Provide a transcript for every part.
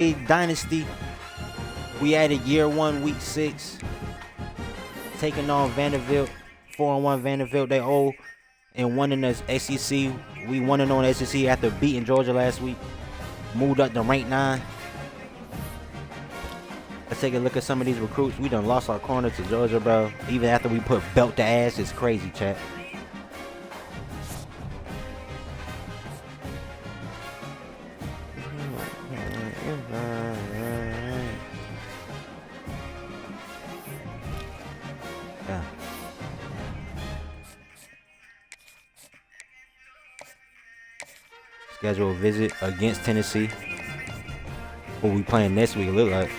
Dynasty. We added year 1, week 6. Taking on Vanderbilt. 4-1 Vanderbilt. They owe and won in the SEC. We won in on the SEC after beating Georgia last week. Moved up to rank 9. Let's take a look at some of these recruits. We done lost our corner to Georgia, bro. Even after we put belt to ass, it's crazy, chat. Yeah. Schedule a visit against Tennessee. What we playing next week, it look like.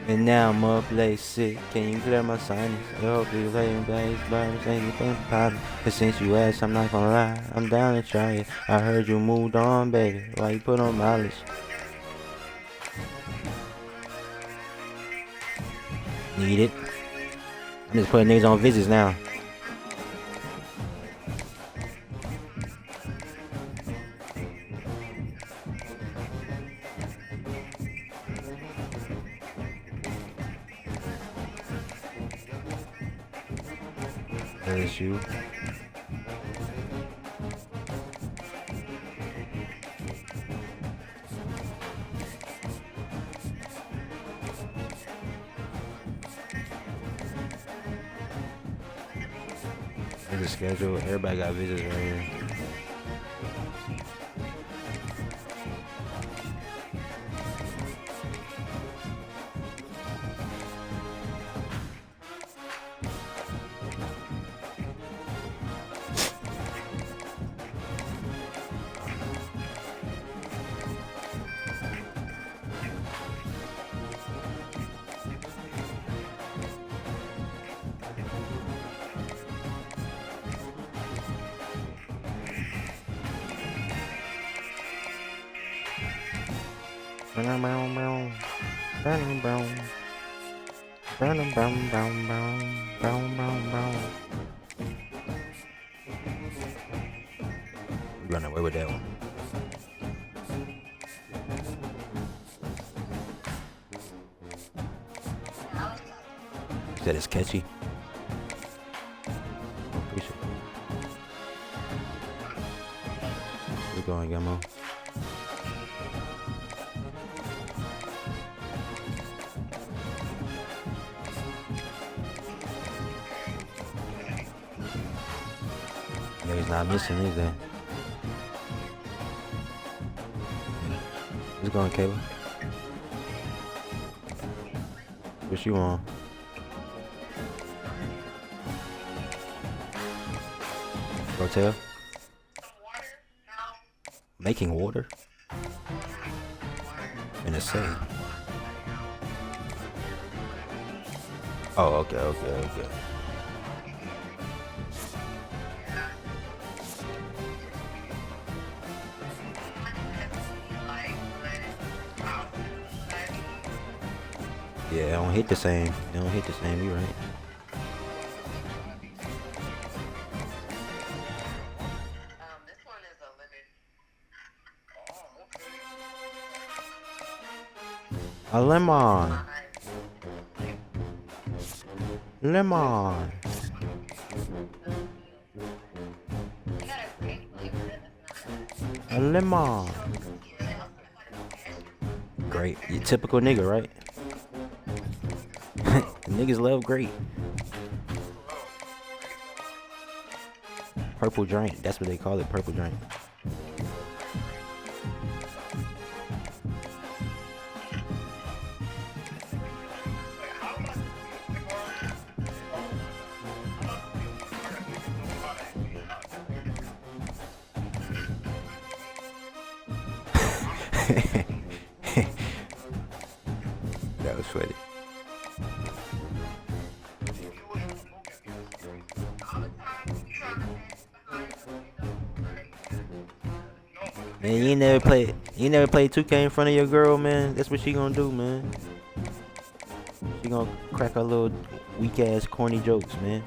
And now I'm up late sick. Can you clear my sinus? I hope you lay in place, but I'm saying you think about it. But since you asked, I'm not gonna lie. I'm down to try it. I heard you moved on, baby. Why you put on mileage? Need it. I'm just putting niggas on visits now. LSU. There's a schedule. Everybody got visits right here. Run away with that one. That is catchy. Appreciate it. We're going, Gummo. He's not missing, is that? What's going, Kayla? What you on? Hotel? Making water? In a city. Oh, okay. Yeah, it don't hit the same. You're right. This one is a limit. A lemon. Lemon. A lemon. Great. You typical nigga, right? Niggas love great. Purple drink. That's what they call it, purple drink. That was funny. Man, you never played 2K in front of your girl, man. That's what she gonna do, man. She gonna crack her little weak ass corny jokes, man.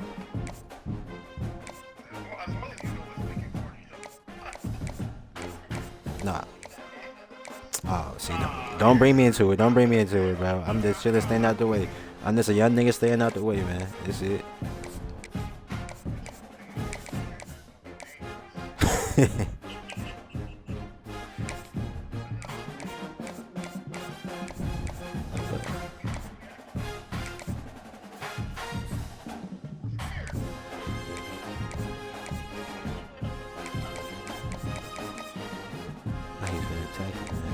Nah. Oh, see, don't bring me into it. Don't bring me into it, bro. I'm just chilling, staying out the way. I'm just a young nigga staying out the way, man. That's it. He's gonna attack him, man.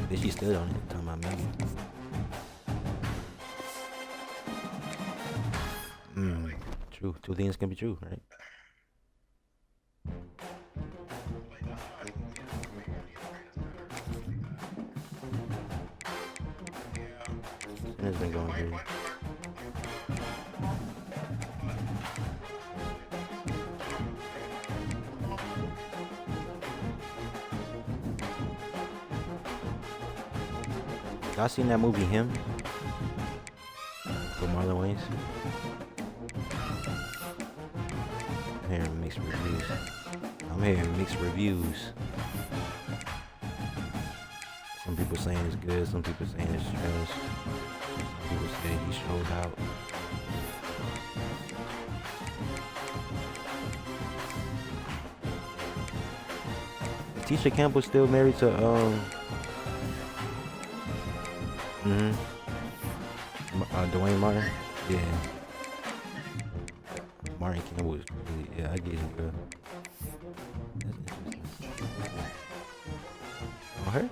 Bitch, she stood on it. Talking about Megan. True. Two things can be true, right? It's been going here. Y'all seen that movie Him? With Marlon Wayans? I'm hearing mixed reviews. Some people saying it's good, some people saying it's trash. Some people say he showed out. Tisha Campbell still married to Dwayne Martin? Yeah. Martin Campbell is really, yeah, I get it, girl. That's interesting. Oh, her?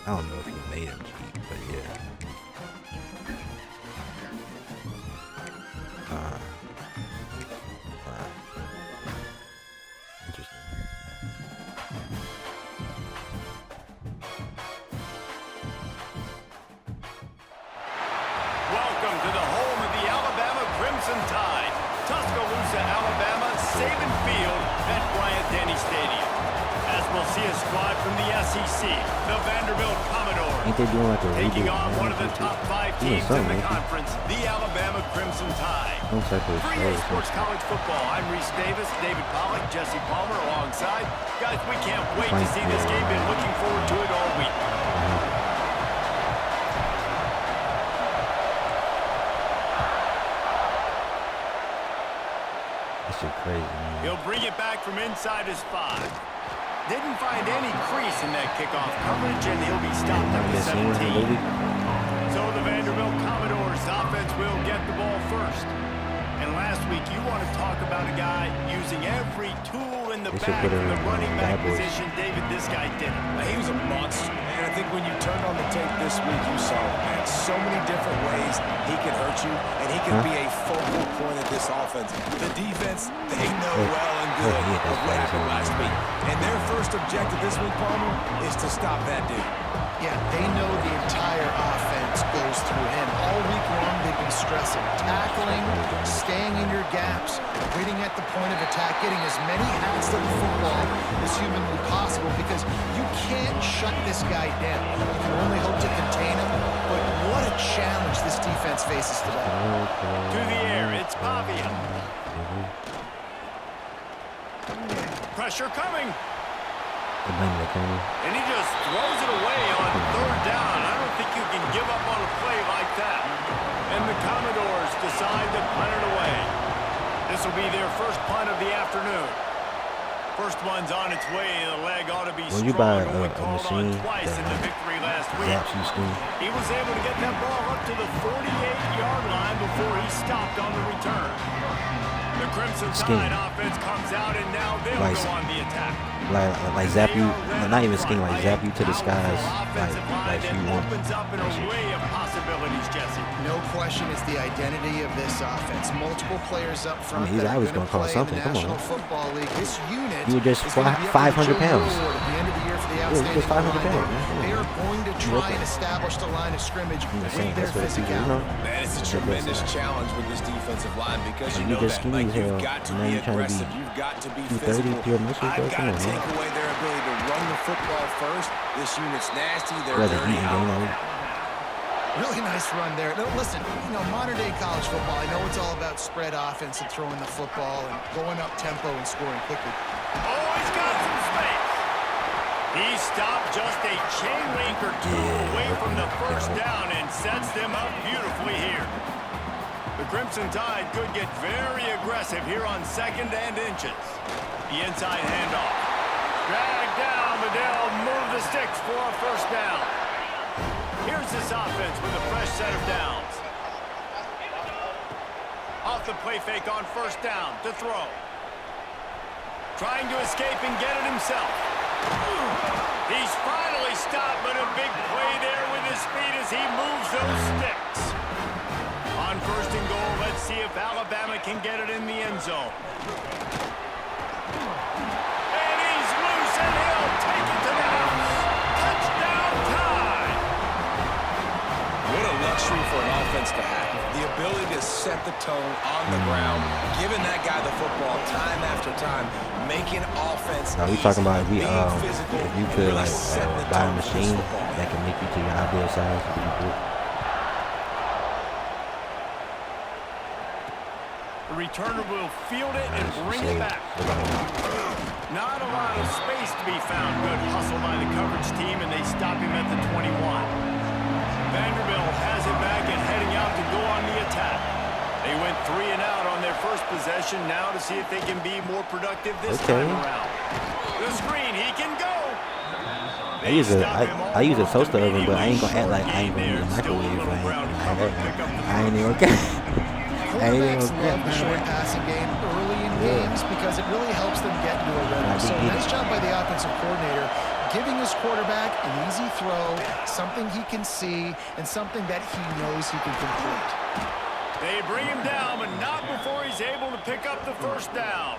I don't know if he made him cheat, but yeah. Interesting. Welcome to the home of the Alabama Crimson Tide. Tuscaloosa, Alabama, Saban Field at Bryant-Denny Stadium. As we'll see a squad from the SEC, the Vanderbilt Commodores. Ain't they doing like a taking reboot, on man? one of the top 5 teams in the conference, the Alabama Crimson Tide. 3A Sports College Football. I'm Reese Davis, David Pollack, Jesse Palmer alongside. Guys, we can't wait to see this game. Been looking forward to it all week. That shit crazy, man. He'll bring it back from inside his 5. Didn't find any crease in that kickoff coverage, and he'll be stopped at the 17. So the Vanderbilt Commodores offense will get the ball first. And last week, you want to talk about a guy using every tool in the bag from the running back position. David, this guy did it. He was a monster. And I think when you turned on the tape this week, you saw, man, so many different ways he can hurt you, and he can be a focal point of this offense. The defense, they know well and good what happened last week. And their first objective this week, Palmer, is to stop that dude. Yeah, they know the entire offense goes through him. All week long, they've been stressing tackling, staying in your gaps, waiting at the point of attack, getting as many hats to the football as humanly possible, because you can't shut this guy down. You can only hope to contain him, but what a challenge this defense faces today. To the air, it's Pavia. Pressure coming. And he just throws it away on 3rd down. I don't think you can give up on a play like that. And the Commodores decide to punt it away. This will be their first punt of the afternoon. First one's on its way, and the leg ought to be strong. When you buy only a called machine on twice in the victory last week. scheme. He was able to get that ball up to the 48-yard line before he stopped on the return. The Crimson Tide offense comes out, and now they'll go on the attack. Like zap you, not even scheme, like zap you to the skies, like you want. Opens up an array of possibilities, Jesse. No question, it's the identity of this offense. Multiple players up front. He's always going to call something. Come on. Football League. This unit you were just 500 pounds. Yeah, just 500 pounds. They are going to try and establish the line of scrimmage with their physicality. Man, it's a tremendous challenge with this defensive line because you know that you've got to be aggressive, you've got to be physical. I've got to take away their ability to run the football first. This unit's nasty. They're dirty. Really nice run there. No, listen, modern day college football, I know it's all about spread offense and throwing the football and going up tempo and scoring quickly. Oh, he's got some space. He stopped just a chain link or two away from the first down and sets them up beautifully here. The Crimson Tide could get very aggressive here on 2nd and inches. The inside handoff. Drag down, but they'll move the sticks for a first down. Here's this offense with a fresh set of downs. Off the play fake on first down to throw. Trying to escape and get it himself. He's finally stopped, but a big play there with his speed as he moves those sticks. On 1st and goal, let's see if Alabama can get it in the end zone. And he's loose, and he'll take it to the house. Touchdown Tide! What a luxury for an offense to have. The ability to set the tone on the ground, giving that guy the football time after time, making offense we talking about if you could like buy a machine that can make you to your ideal size. The returner will field it and bring it back. Not a lot of space to be found. Good hustle by the coverage team, and they stop him at the 21. Vanderbilt has it back and heading out to go on the attack. They went 3 and out on their first possession. Now to see if they can be more productive this time around. The screen, he can go. I use a toaster oven, but I ain't gonna act like I ain't gonna use a microwave. I ain't even okay. Quarterbacks love the short passing game early in games because it really helps them get into a rhythm. So nice job by the offensive coordinator, giving his quarterback an easy throw, something he can see, and something that he knows he can complete. They bring him down, but not before he's able to pick up the first down.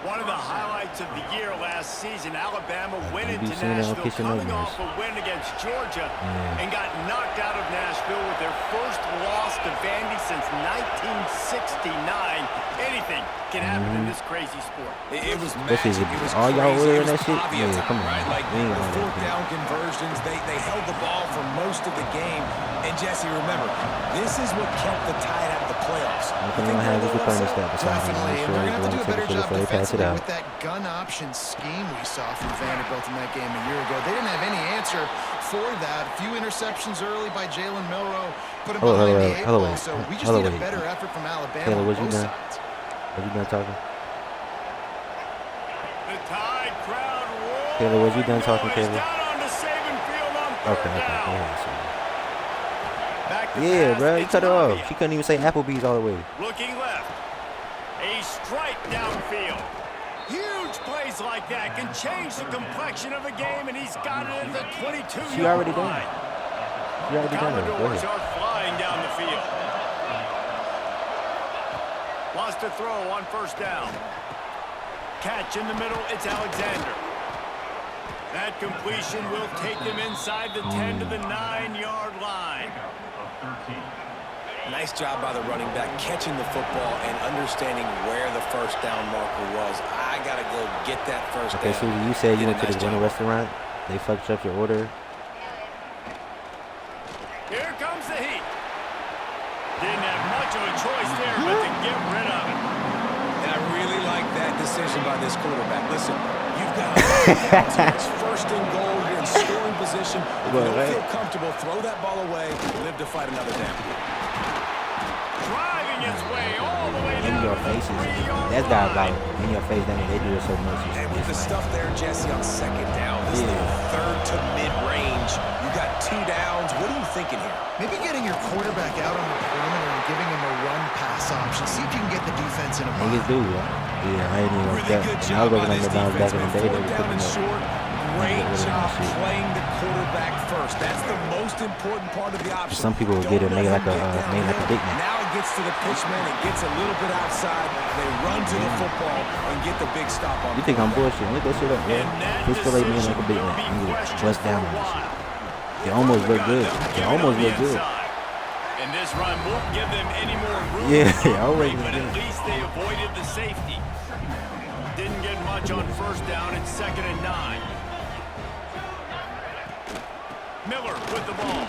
One of the highlights of the year last season, Alabama went into Nashville coming off a win against Georgia and got knocked out of Nashville with their first loss to Vandy since 1969. Anything can happen in this crazy sport. It was magic. It was all y'all ordering that shit? Yeah, come on. Right? Like the 4th down conversions, they held the ball for most of the game. And Jesse, remember, this is what kept the Tide out of the playoffs. Definitely. And they're going to have to do a better job defensively with that gun option scheme we saw from Vanderbilt in that game a year ago. They didn't have any answer for that. A few interceptions early by Jalen Milroe put him behind the 8 ball. So we just need a better effort from Alabama on both sides. What you done talking? The Tide crowd roars. Taylor, was you done talking, Taylor? Okay. Yeah, bro, you cut her off. She couldn't even say Applebee's all the way. Looking left. A strike downfield. Huge plays like that can change the complexion of a game, and he's got it at the 22-yard She already done. She already done it. Go Commodores ahead. are flying down the field. Lost to throw on first down. Catch in the middle, it's Alexander. That completion will take them inside the 10 to the 9-yard line. Nice job by the running back, catching the football and understanding where the first down marker was. I got to go get that first down. Okay, Susie, you said you went to this one restaurant. They fucked up your order. Here comes the heat. Didn't have much of a choice there, but to get rid of it. And I really like that decision by this quarterback. Listen, you've got it's first and goal. You're in scoring position. If you don't feel comfortable, throw that ball away. Live to fight another down. driving its way all the way In down your to the faces. 3-yard That's line. diabolical. In your face, that means they do it so much. And with the stuff there, Jesse, on second down, this Yeah. thing third to mid-range. You got 2 downs. What are you thinking here? Maybe getting your quarterback out on the perimeter and giving him a run pass option. See if you can get the defense in a bind. Niggas do, yeah. I ain't even Really that. good When I job was by working on this the downs back defense, in the man. day, they 4th were down picking and up. short. Great Get rid of that job shit. playing the quarterback first. That's the most important part of the option. Some people will Don't get it let made him like a get made like a downhill. big man. Now it gets to the pitch man. It gets a little bit outside. They run to the football and get the big stop on. You think I'm bullshit? Look that shit up, And man. that Pistol ain't me decision like a big will man. be Nigga, questioned bust down for on a that shit. while. It almost look good. They'll It give almost on the look good. inside. And this run won't give them any more room Yeah, to always operate, but good. at least they avoided the safety. Didn't get much on first down. It's 2nd and 9. Miller with the ball.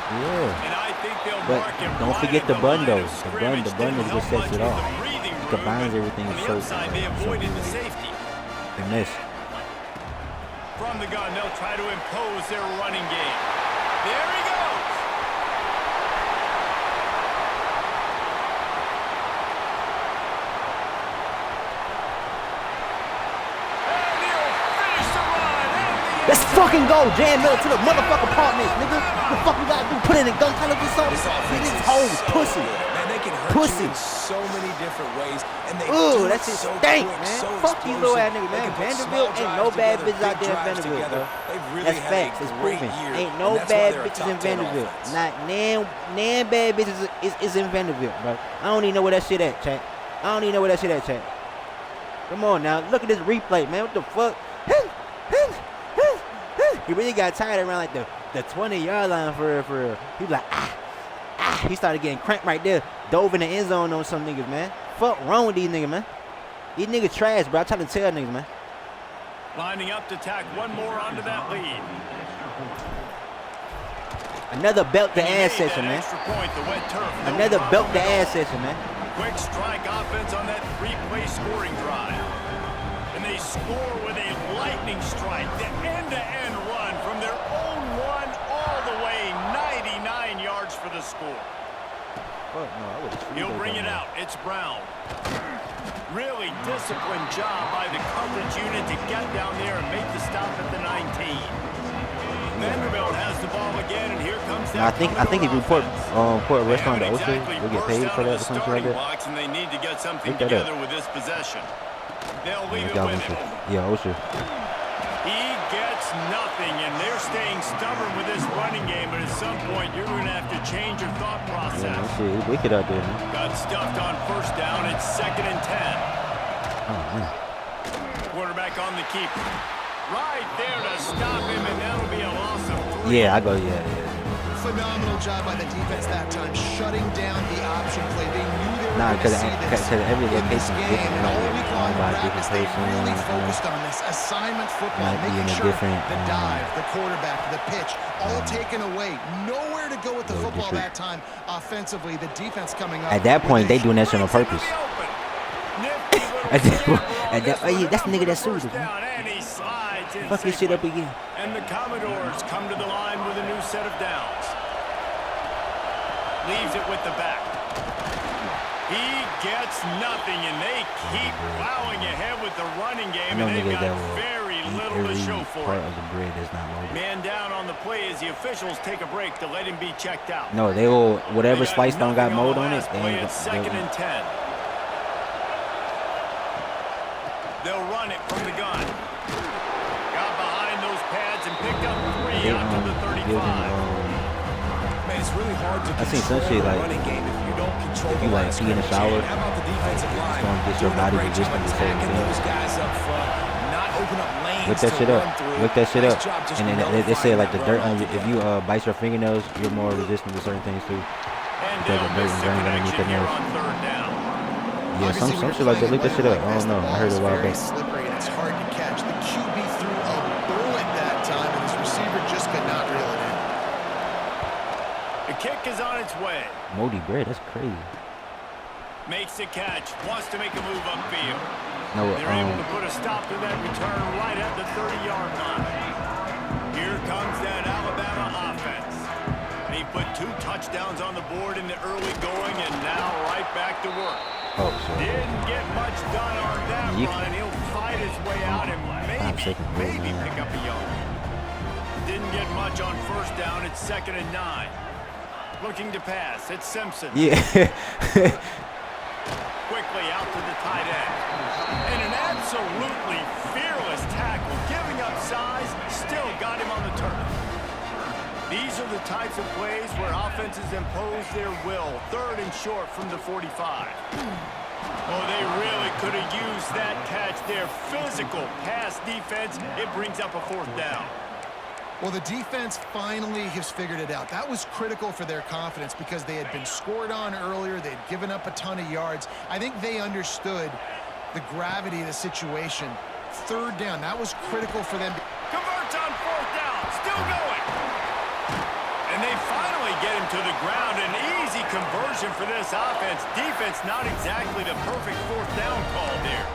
Yeah. And I think they'll But mark him don't right forget at the bun, line though. of The scrimmage. bun Didn't is what help sets much it with off. the breathing It room, combines but everything on the so outside, they so avoided the good. safety. And this. From the gun, they'll try to impose their running game. There he goes. And he'll finish the run. Let's fucking go, Jan Miller to the motherfucking apartment, nigga. What the fuck we gotta do? Put in a gun caliber or something? This offense Nigga, is this whole so pussy. good. Man, they can hurt Pussy. you in so many different ways, and they Ooh, do that it shit so stink, quick, man. so Fuck these little ass explosive. niggas, They man. can put Vanderbilt small ain't no drives bad together, bitches out big there in drives Vanderbilt, together. bro. They've really That's had facts. a It's great proven. year, Ain't and no that's why bad they're a bitches top in 10 Vanderbilt. offense. Not nan bad bitches is in Vanderbilt, bro. I don't even know where that shit at, chat. I don't even know where that shit at, chat. Come on now, look at this replay, man. What the fuck? He really got tired around like the 20-yard line for real. He was like, He started getting cramped right there. Dove in the end zone on some niggas, man. Fuck wrong with these niggas, man. These niggas trash, bro. I'm trying to tell niggas, man. Lining up to tack one more onto that lead. Another belt to And he ass made session, that man. extra point, the wet turf. No Another problem belt to at all. ass session, man. Quick strike offense on that 3-play scoring drive. And they score with a lightning strike. The end-to-end run from their own one all the way 99 yards for the score. Fuck no, I would've He'll screwed bring that it guy. out. It's Brown. Really disciplined job by the coverage unit to get down there and make the stop at the 19. Vanderbilt has the ball again, and here comes Now, that I think if you put Commodore a restaurant to offense. They OSHA, haven't we get exactly paid for that or burst something out like of the starting that. blocks, and they need to get something Look that up. together with this possession. They'll leave it Yeah, with OSHA. him. Yeah, OSHA. He gets nothing, and they're staying stubborn with this running game, but at some point, you're going to have to change your thought Yeah, process. man, shit, it's wicked out there, man. Got stuffed on first down. It's 2nd and 10. Oh, man. Quarterback on the keeper. Right there to stop him, and that'll be a loss of 3. Yeah, I go, yeah. Phenomenal job by the defense that time, shutting down the option play. They knew they were Nah, going to see this every in this location is game, different. and all week long in By a different practice, they person, really you know. focused on this assignment football, Might be in making a sure different, the dive, the quarterback, the pitch, all taken away. Nowhere to go with the Little football different. that time. Offensively, the defense coming up. At that with point, a they doing that shit on purpose. At that point, oh yeah, that's the nigga that sued us, man. Fuck this shit up again. And the Commodores come to the line with a new set of downs. Leaves it with the back. He gets nothing, and they keep plowing ahead with the running I game, know and they've niggas that got will very eat little to every show for part it. of the bread that's not loaded. Man down on the play as the officials take a break to let him be checked out. No, they will, whatever They slice don't got nothing mold the on it, last they play. ain't It's gonna 2nd and 10. They'll run it from the gun. Got behind those pads and picked up 3 out to the 35. Man, it's really hard to I seen some control shit the like, running game if you don't control if the you like line of pee in the scrimmage. shower, How about the defensive it's line? gonna get your Doing a body great job resistant to certain attacking things. those guys up front, not open up lanes Look that to shit up. run through. Look that shit Nice up. job just And then they nullifying say like that the dirt run on you, if altogether. you bite your fingernails, you're more resistant to certain things too. And Because they'll of dirt miss and the grains underneath connection the here nails. on 3rd down. Yeah, Obviously, some when shit you're like that. playing Look that shit a up. weather I like don't know. this, I heard the a ball while is very back. slippery, and it's hard to catch. The QB threw a bullet that time, and his receiver just could not reel it in. The kick is on its way. Moldy bread, that's crazy. Makes the catch. Wants to make a move upfield. No, They're able to put a stop to that return right at the 30-yard line. Here comes that Alabama offense. And he put 2 touchdowns touchdowns on the board in the early going, and now right back to work. Oh, sorry. Didn't get much done on that run, and he'll fight his way out and maybe pick up a yard. Didn't get much on first down. It's 2nd and 9. Looking to pass. It's Simpson. Yeah. Quickly out to the tight end. And an absolutely fearless tackle. Giving up size, still got him on the turf. These are the types of plays where offenses impose their will. 3rd and short from the 45. Oh, they really could have used that catch. Their physical pass defense, it brings up a 4th down. Well, the defense finally has figured it out. That was critical for their confidence because they had been scored on earlier. They had given up a ton of yards. I think they understood the gravity of the situation. 3rd down, that was critical for them. Converts on 4th down, still going. And they finally get him to the ground. An easy conversion for this offense. Defense, not exactly the perfect 4th down call there.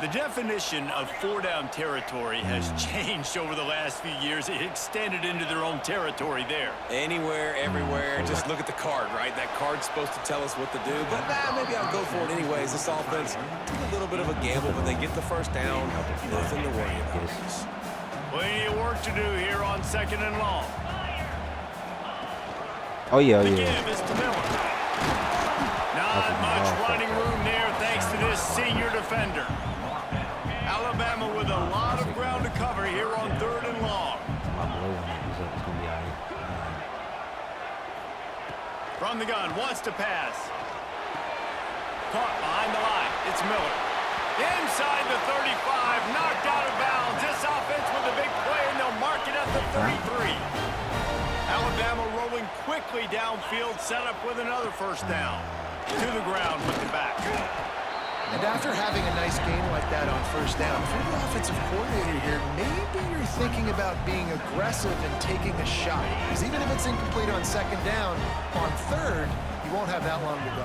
The definition of 4-down territory has changed over the last few years. It extended into their own territory there. Anywhere, everywhere, just look at the card, right? That card's supposed to tell us what to do, but maybe I'll go for it anyways. This offense, a little bit of a gamble, but they get the first down. Nothing to worry about. Plenty of work to do here on 2nd and long. Oh, yeah, The yeah. give is to Miller. Not much running room there thanks to this senior defender. Alabama with a lot of ground to cover here on 3rd and long. From the gun, wants to pass. Caught behind the line. It's Miller. Inside the 35, knocked out of bounds. This offense with a big play, and they'll mark it at the 33. Alabama rolling quickly downfield, set up with another 1st down. To the ground with the back. And after having a nice game like that on 1st down, if you're the offensive coordinator here, maybe you're thinking about being aggressive and taking a shot. Because even if it's incomplete on 2nd down, on 3rd, you won't have that long to go.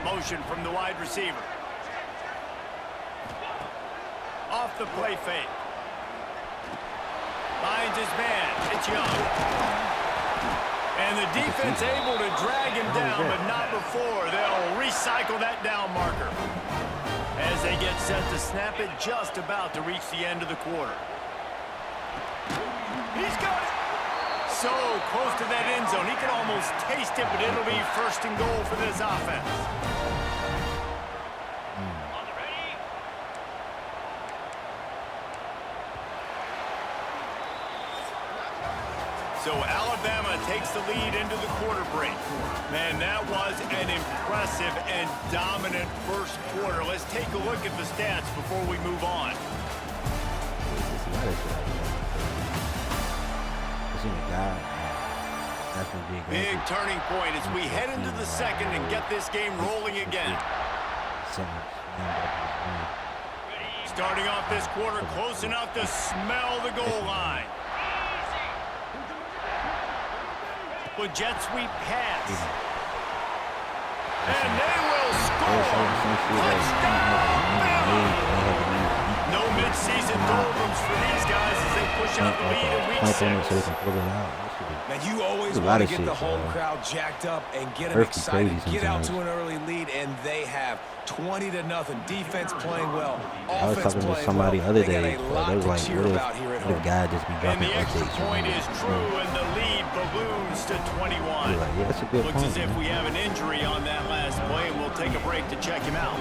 Motion from the wide receiver. Off the play fake. Finds his man. It's Young. And the defense able to drag him down, but not before. They'll recycle that down marker. As they get set to snap it, just about to reach the end of the quarter. He's got it. So close to that end zone. He can almost taste it, but it'll be 1st and goal for this offense. So Alabama takes the lead into the quarter break. Man, that was an impressive and dominant 1st quarter. Let's take a look at the stats before we move on. Big turning point as we head into the 2nd and get this game rolling again. Starting off this quarter close enough to smell the goal line. With jet sweep pass. And they will score. Touchdown! No mid-season doldrums for these guys as they push out the lead in week 6. Now, you always want to get the home crowd jacked up and get them excited. Get out to an early lead, and they have 20-0. Defense playing well. I was talking to somebody the other day. They was like, what if the guy just be dropping and the extra updates? point is true, and the lead balloons to 21. Like, yeah, that's a good Looks point, as if man. we have an injury on that last play, and we'll take a break to check him out.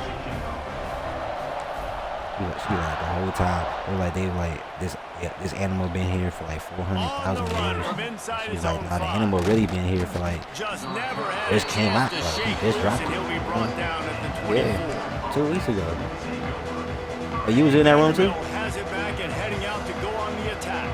She like the whole time. They're like, they like this animal been here for like 400,000 years. She's like, nah, the animal really been here for like Just never had just a came out, chance to like he shake just loose, dropped and it. he'll be brought down at the 24. Yeah, 2 weeks ago. But you was in that room too? Vanderbilt has it back and heading out to go on the attack.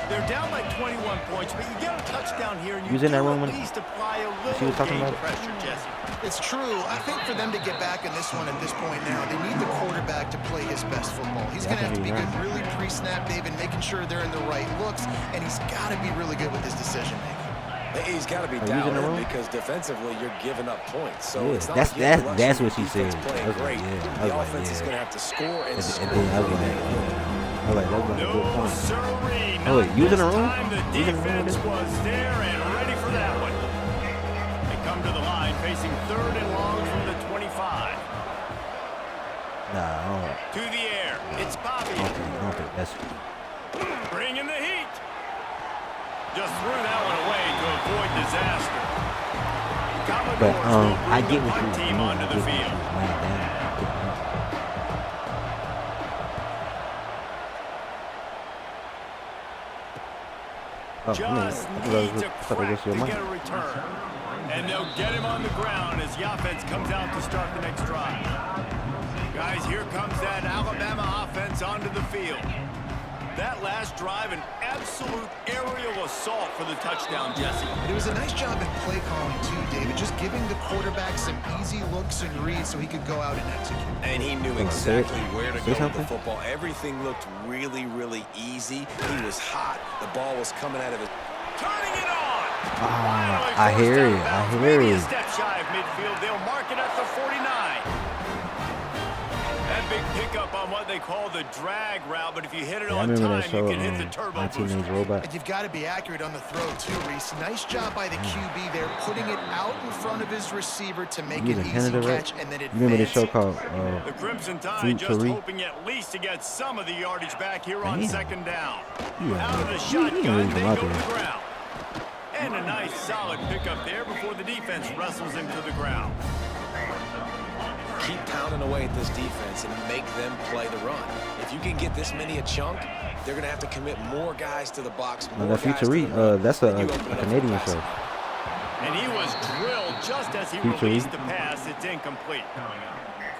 They're down by 21 points, but you get a touchdown here, and you was in that room at when least apply a she little was talking game about it? pressure, Jesse. It's true. I think for them to get back in this one at this point now, they need the quarterback to play his best football. He's going to have to be good really pre-snap, David, making sure they're in the right looks, and he's got to be really good with his decision-making. He's got to be Are you in the down room? because defensively you're giving up points. So Yeah, it's not that's- like you have that's- the that's luxury. what she said. Defense playing I was like, great. yeah. I was The like, offense is yeah. going to have to score and And score. then I was like, yeah. I was like, that was like a good No, point. sirree. Oh, wait, you was in the Not room? this time. The You was in the room with defense this? was there and ready for the that one. They come to the line facing 3rd and long from the 25. Nah, To the air. It's Bobby. I don't think that's. Bringing the heat. Just threw that one away to avoid disaster. But Commodores will I bring get the what punt you team mean. onto the field. Laying down. Just needs a crack to get a return. And they'll get him on the ground as the offense comes out to start the next drive. Guys, here comes that Alabama offense onto the field. That last drive, an absolute aerial assault for the touchdown, Jesse. It was a nice job at play calling too, David, just giving the quarterback some easy looks and reads so he could go out and execute. And he knew exactly where to go with something? the football. Everything looked really, really easy. He was hot. The ball was coming out of his... Turning it on. I hear you. I hear Maybe you. a step shy of midfield. They'll mark it at the 49. That big pickup on what they call the drag route, but if you hit it I on remember time, that show, you can hit the turbo My booster. Teenage Robot. And you've got to be accurate on the throw too, Reese. Nice job by the QB there, putting it out in front of his receiver to make He an was in easy Canada, right? catch and then You remember this advance. show called The Crimson Tide Fruit just Tariq? hoping at least to get some of the yardage back here on Damn. 2nd down. Yeah, Out of the he shotgun, didn't really they come out go to there. the ground. And a nice solid pickup there before the defense wrestles him to the ground. Keep pounding away at this defense and make them play the run. If you can get this many a chunk, they're going to have to commit more guys to the box. No, More that guys to Future the run that's a than you open it up for Canadian passing. show. And he was drilled just as he Future released League. the pass. It's incomplete.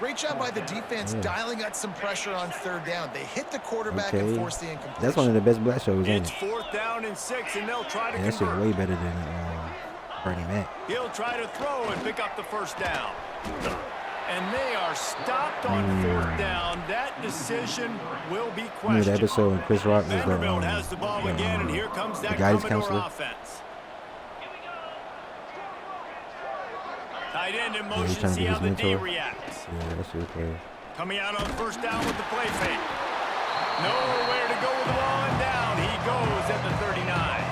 Great job by the defense dialing out some pressure on 3rd down. They hit the quarterback and Okay. forced the incompletion. That's one of the best black shows, ain't It's it? 4th down and 6, and they'll try to Yeah, that shit convert. way better than Bernie Mac. He'll try to throw and pick up the 1st down. And they are stopped on 4th down. That decision will be Remember questioned. the episode when Chris Rock was Vanderbilt has the ball again, and here comes that guidance Commodore counselor? offense. Tight end in he's motion, trying to see be how his the D mentor. reacts. Yeah, that shit was crazy. Coming out on 1st down with the play fake. Nowhere to go with the ball, and down he goes at the 39.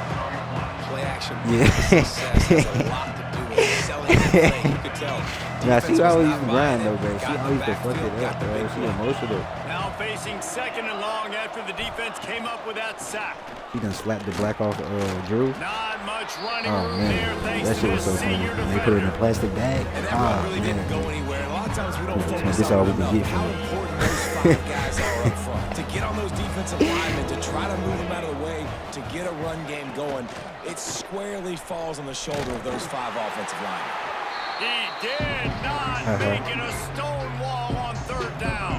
Play action. Yeah. Success has a lot to do with selling the play. You could tell. Nah, she Defense was always not used to grind buying though, it. bro. She Got the always used to fuck backfield, it got up, the bro. big She play. emotional. Now facing 2nd and long after the defense came up with that sack. She done slapped the black off Drew. Not much running Oh room there man, thanks that to shit was this so funny. senior And they put it in a defender. plastic bag. And that Ah run really didn't go man. anywhere. And a lot of times we don't Yeah, focus this on all we it can enough get from how it. important those 5 guys are up front. To get on those defensive linemen, to try to move them out of the way, to get a run game going, it squarely falls on the shoulder of those 5 offensive linemen. He did not make it a stone wall on 3rd down.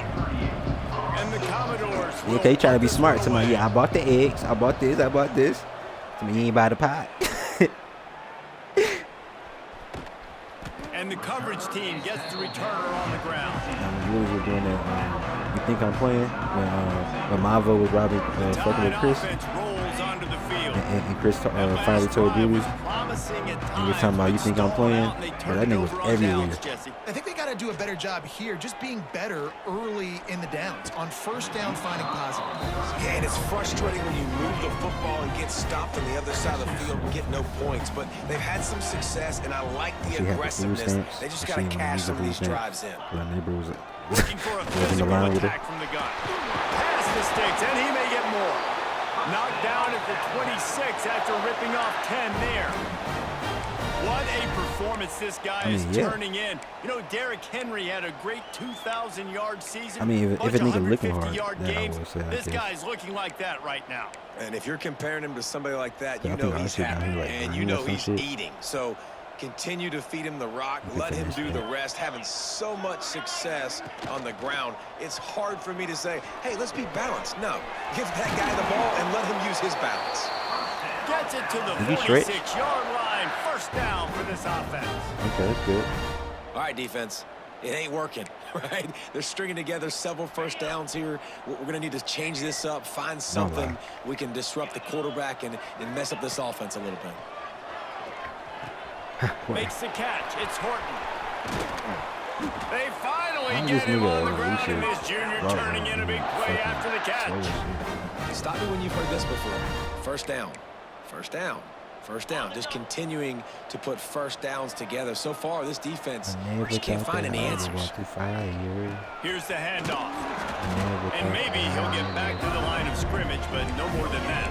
And the Commodores will Okay, trying to be put this smart. one Somebody, away. yeah, I bought the eggs. I bought this. I bought this. Somebody, you ain't buy the pot. And the coverage team gets the returner on the ground. Willis was doing that. You think I'm playing? When Mavo was robbing, fucking with Tide Chris, offense rolls onto the field. and Chris That finally last told drive Julius, was promising at he was times, talking about, but you think I'm stalled playing? out and they Bro, turned that it nigga was over on everywhere. downs, Jesse. I think they got to do a better job here, just being better early in the downs. On 1st down, finding positive. Yeah, and it's frustrating when you move the football and get stopped on the other side of the field and get no points. But they've had some success, and I like the She had the food aggressiveness. stamps. They just She got to ain't cash use the some of food these stamps. drives in. My neighbor was Looking for a was in the physical line with her. attack from the gun. Pass mistakes, and he may get more. Knocked down at the 26 after ripping off 10 there. What a performance this guy is yeah. turning in. You know, Derrick Henry had a great 2,000-yard season. I mean, if a nigga looking hard, 150-yard then I games. would say, I This guess. guy's looking like that right now. And if you're comparing him to somebody like that, Yeah, you I know think he's Archie down happy, here like and Green you or know some he's shit. eating. So continue to feed him the rock. I Let him think do that's the it. rest. Having so much success on the ground, it's hard for me to say, hey, let's be balanced. No, give that guy the ball and let him use his balance. Gets it to the Did he stretch? 46-yard line. 1st down for this offense. Okay, that's good. All right, defense. It ain't working, right? They're stringing together several 1st downs here. We're going to need to change this up, find something we can disrupt the quarterback and mess up this offense a little bit. Makes the catch. It's Horton. They finally Why get this him nigga on the over ground, Reese and this junior Rock turning in a big play fucking after the catch. slow as shit. Stop me when you've heard this before. 1st down. 1st down. First down, just continuing to put first downs together. So far, this defense just can't find any answers. Here's the handoff. And maybe he'll get back to the line of scrimmage, but no more than that.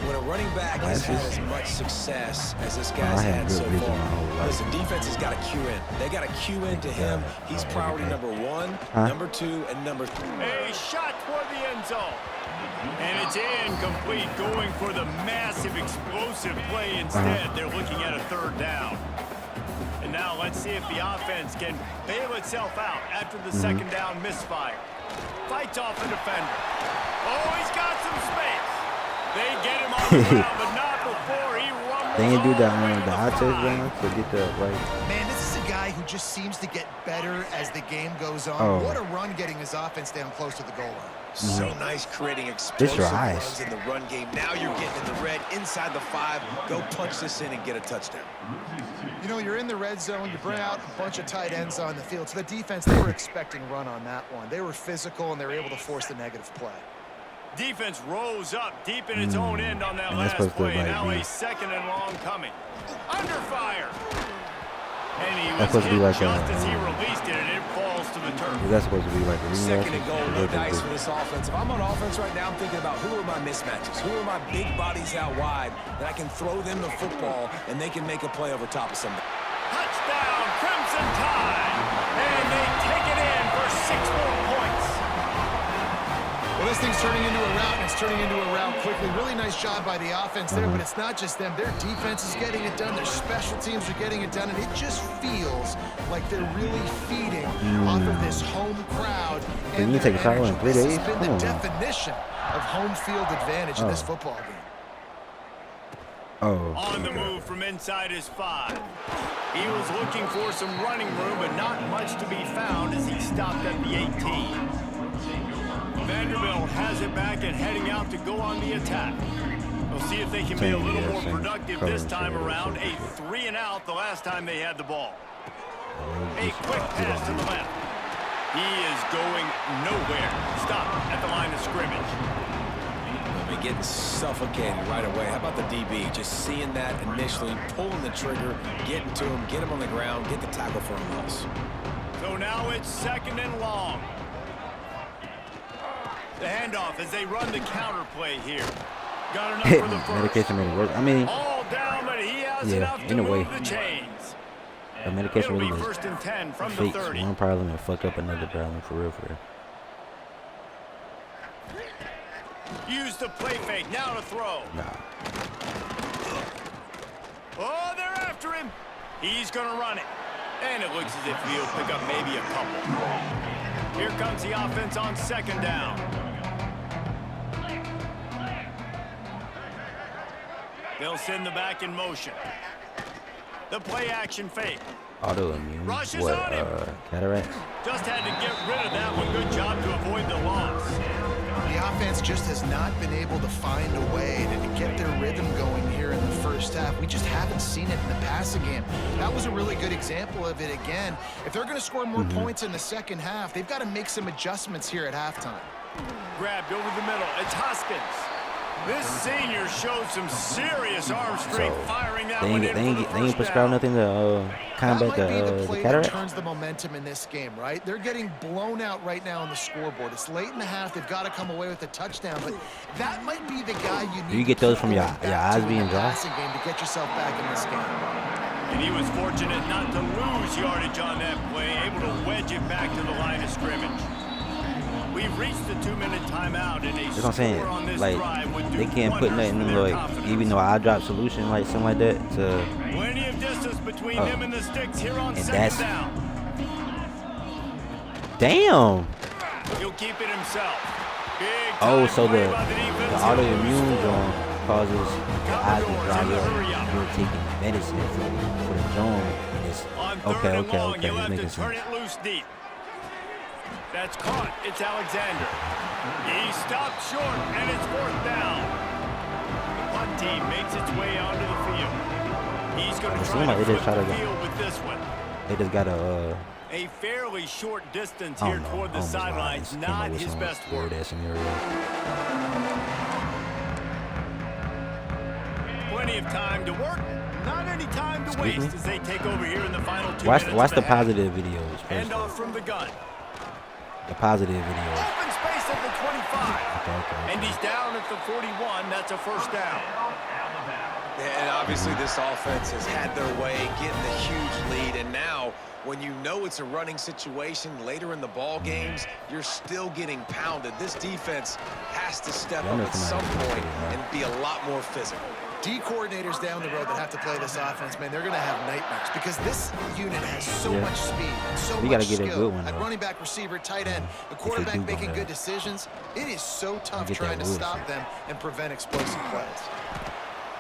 When a running back has had as much success as this guy's had so far, listen, defense has got to cue in. They got to cue in to him. He's priority number 1, number 2, and number 3. A shot toward the end zone. And it's incomplete, going for the massive explosive play instead. They're looking at a third down. And now let's see if the offense can bail itself out after the second down misfire. Fights off the defender. Oh, he's got some space. They get him on the ground, but not before he rumbles. They didn't do the eye test round to get the right. Man, this is a guy who just seems to get better as the game goes on. Oh. What a run getting his offense down close to the goal line. So nice creating explosive runs in the run game. Now you're getting in the red inside the 5. Go punch this in and get a touchdown. You know, you're in the red zone. You bring out a bunch of tight ends on the field. So the defense, they were expecting run on that one. They were physical, and they were able to force the negative play. Defense rose up deep in its own end on that last play. Now a second and long coming. Under fire. And he was hit like just as he released it, and it falls to the turf. That's supposed to be like a second and goal, no dice for this offense. If I'm on offense right now, I'm thinking about who are my mismatches? Who are my big bodies out wide that I can throw them the football and they can make a play over top of somebody. Touchdown, Crimson Tide. And they take it in for 6 more points. Well, this thing's turning into a rout, and it's turning into a rout quickly. Really nice job by the offense there, but it's not just them. Their defense is getting it done. Their special teams are getting it done, and it just feels like they're really feeding off of this home crowd. And you take a title in 3 days? This has been the definition of home field advantage in this football game. On the move from inside his 5. He was looking for some running room, but not much to be found as he stopped at the 18. Vanderbilt has it back and heading out to go on the attack. We'll see if they can be a little more productive this time around. A 3 and out the last time they had the ball. A quick pass to the left. He is going nowhere. Stop at the line of scrimmage. They're getting suffocated right away. How about the DB? Just seeing that initially, pulling the trigger, getting to him, get him on the ground, get the tackle for a loss. So now it's second and long. The handoff as they run the counter play here. Got enough for the first. Medication made it work. I mean, all down, but he has enough to move the chains. The medication It'll really be was 1st and 10 from fakes the 30. one problem and fuck up another problem for real, for real. Use the play fake, now to throw. Nah. Oh, they're after him. He's gonna run it. And it looks as if he'll pick up maybe a couple. Here comes the offense on 2nd down. They'll send the back in motion. The play action fake. Autoimmune? Rushes What, on him. cataracts? Just had to get rid of that one. Good job to avoid the loss. The offense just has not been able to find a way to get their rhythm going here in the first half. We just haven't seen it in the passing game. That was a really good example of it again. If they're going to score more points in the second half, they've got to make some adjustments here at halftime. Grabbed over the middle. It's Hoskins. This senior showed some serious arm strength, firing that one in for the They ain't prescribed nothing to combat that might be the the play cataract? that turns the momentum in this game, right? They're getting blown out right now on the scoreboard. It's late in the half. They've got to come away with a touchdown, but that might be the guy you need. Do you get those from your eyes being dry? Passing game to get yourself back in this game. And he was fortunate not to lose yardage on that play, able to wedge it back to the line of scrimmage. We've reached the 2-minute timeout, and That's what I'm saying. Like, they can't put nothing in, like, even though I drop solution, like, something like that, to... Plenty of distance between him and the sticks here on 2nd down. Damn! He'll keep it himself. So the autoimmune zone causes the eyes to dry up. You're taking medicine for the zone. And it's, okay. You'll It's have making to turn sense. it loose deep. That's caught. It's Alexander. He stopped short, and it's 4th down. The punt team makes its way onto the field. He's going to try to flip the field with this one. They just got a fairly short distance here toward the sidelines. Not his best work. Scenario. Plenty of time to work. Not any time to Excuse waste me? as they take over here in the final 2 Watch minutes. the positive videos first. Hand off from the gun. The positive videos. Open space at the 25. Okay. And he's down at the 41. That's a first down. And obviously this offense has had their way, getting the huge lead. And now, when you know it's a running situation later in the ball games, you're still getting pounded. This defense has to step up at some point and be a lot more physical. D coordinators down the road that have to play this offense, man, they're going to have nightmares because this unit has so much speed and so We much gotta get a skill. good one, At though. running back, receiver, tight end, the quarterback do making go good there. decisions. It is so tough Get that trying to wood stop shit. them and prevent explosive plays.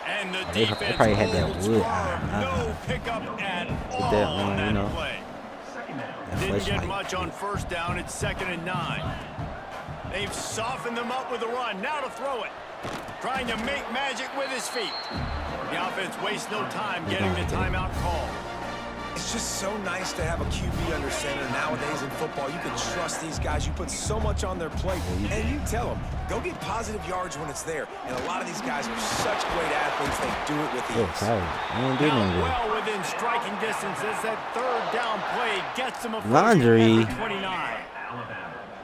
And the They defense probably had that holds wood. firm. No pickup at all that, on that you know. play. That Didn't get flashlight. much on first down. It's 2nd and 9. They've softened them up with a run. Now to throw it. Trying to make magic with his feet. The offense wastes no time getting the timeout call. It's just so nice to have a QB under center nowadays in football. You can trust these guys. You put so much on their plate, and you tell them, go get positive yards when it's there. And a lot of these guys are such great athletes, they do it with Yo, ease. tired. You ain't doing Now nothing. well within striking distance as that 3rd down play gets them a first Laundry. at the 29.